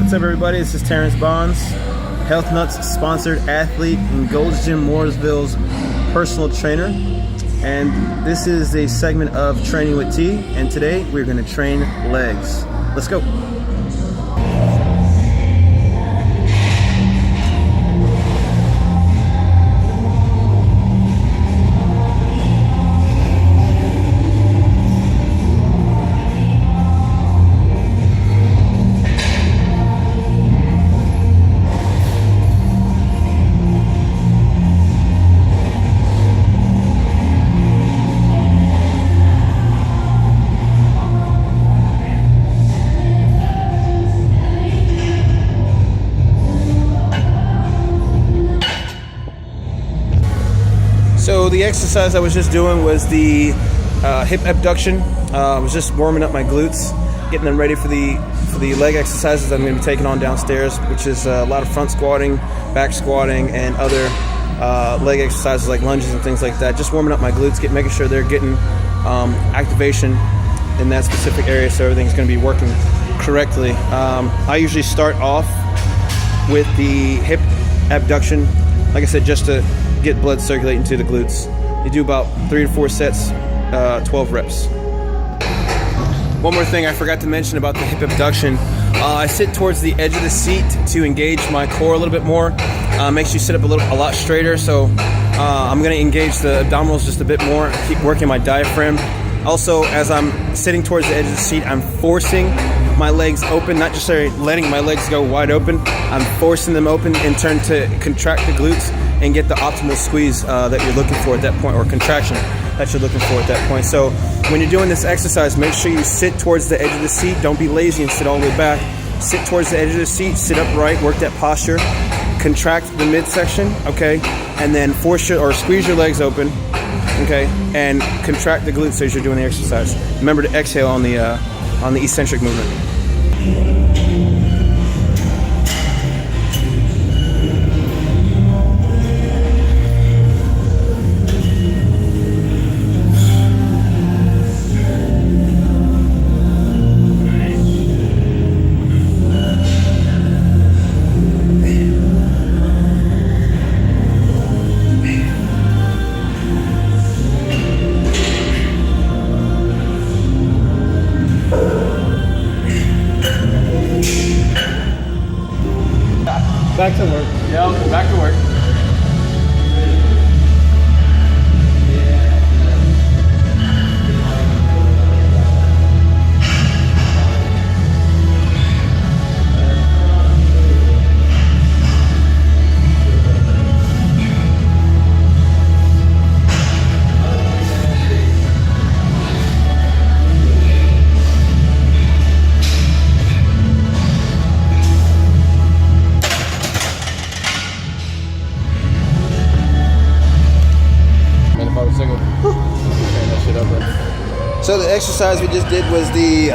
What's up, everybody? This is Terrence Bonds, Health Nuts sponsored athlete and Gold's Gym Mooresville's personal trainer. And this is a segment of Training with T, and today we're going to train legs. Let's go. So the exercise I was just doing was the hip abduction. I was just warming up my glutes, getting them ready for the leg exercises I'm going to be taking on downstairs, which is a lot of front squatting, back squatting, and other leg exercises like lunges and things like that. Just warming up my glutes, making sure they're getting activation in that specific area, so everything's going to be working correctly. I usually start off with the hip abduction, like I said, just to get blood circulating to the glutes. You do about 3 to 4 sets, 12 reps. One more thing I forgot to mention about the hip abduction. I sit towards the edge of the seat to engage my core a little bit more. Makes you sit up a lot straighter, so I'm going to engage the abdominals just a bit more, keep working my diaphragm. Also, as I'm sitting towards the edge of the seat, I'm forcing my legs open, not just letting my legs go wide open. I'm forcing them open in turn to contract the glutes and get the optimal squeeze that you're looking for at that point, or contraction that you're looking for at that point. So when you're doing this exercise, make sure you sit towards the edge of the seat. Don't be lazy and sit all the way back. Sit towards the edge of the seat, sit upright, work that posture, contract the midsection, okay, and then squeeze your legs open, okay, and contract the glutes as you're doing the exercise. Remember to exhale on the eccentric movement. Back to work. Yeah, back to work. So the exercise we just did was the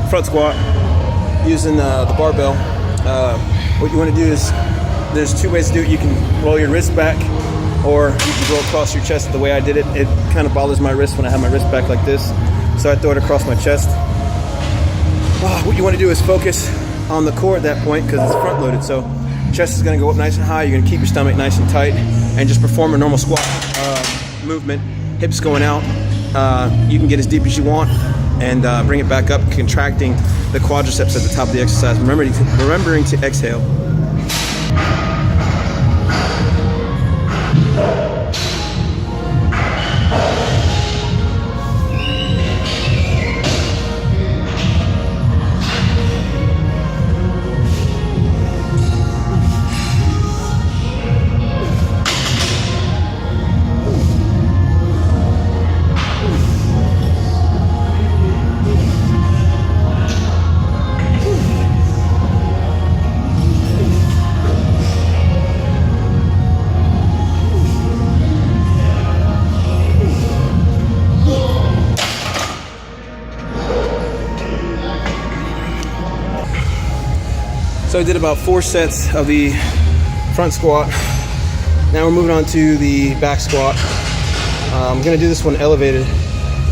front squat using the barbell. What you want to do is, there's 2 ways to do it. You can roll your wrist back, or you can roll across your chest the way I did it. It kind of bothers my wrist when I have my wrist back like this, so I throw it across my chest. What you want to do is focus on the core at that point, because it's front loaded. So chest is going to go up nice and high. You're going to keep your stomach nice and tight and just perform a normal squat movement. Hips going out. You can get as deep as you want and bring it back up, contracting the quadriceps at the top of the exercise, remembering to exhale. So I did about 4 sets of the front squat. Now we're moving on to the back squat. I'm gonna do this one elevated.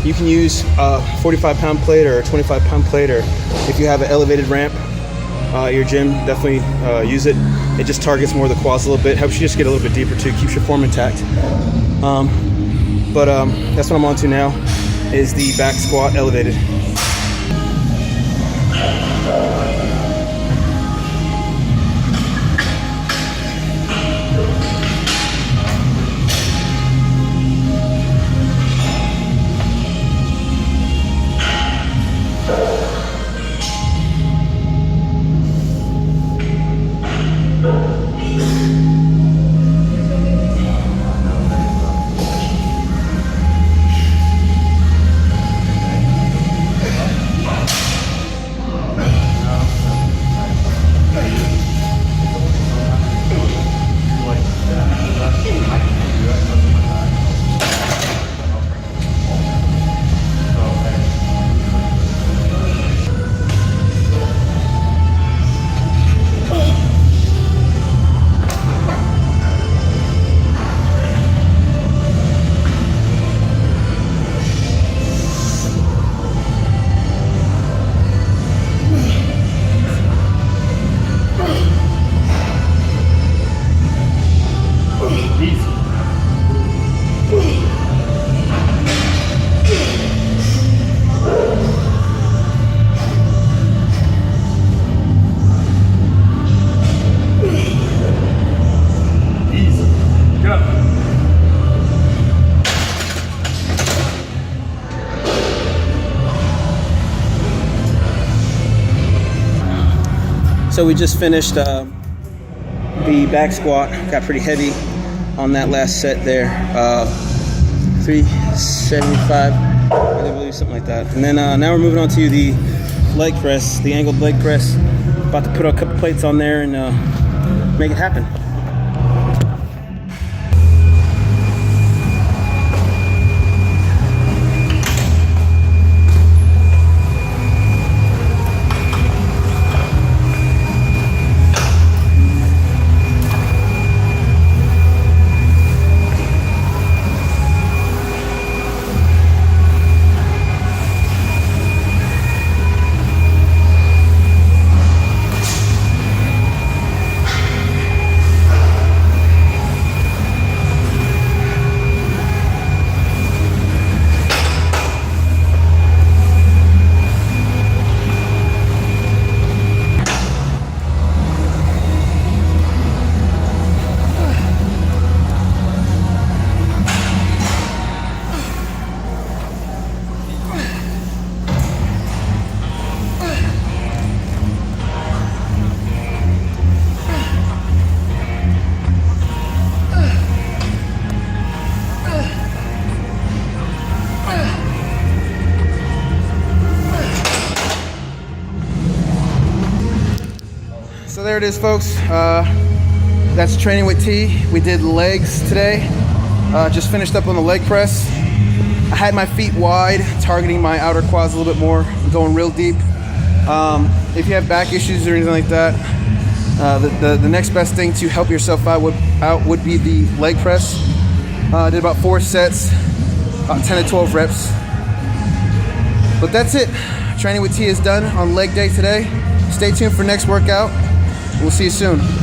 You can use a 45-pound plate or a 25-pound plate, or if you have an elevated ramp, your gym, definitely use it. It just targets more of the quads a little bit, helps you just get a little bit deeper too, keeps your form intact. But that's what I'm on to now, is the back squat elevated. So we just finished the back squat. Got pretty heavy on that last set there. 375, I believe, something like that. And then now we're moving on to the leg press, the angled leg press. About to put a couple plates on there and make it happen. So there it is, folks. That's training with T. We did legs today. Just finished up on the leg press. I had my feet wide, targeting my outer quads a little bit more, going real deep. If you have back issues or anything like that, the next best thing to help yourself out would be the leg press. I did about 4 sets, about 10 to 12 reps. But that's it. Training with T is done on leg day today. Stay tuned for next workout. We'll see you soon.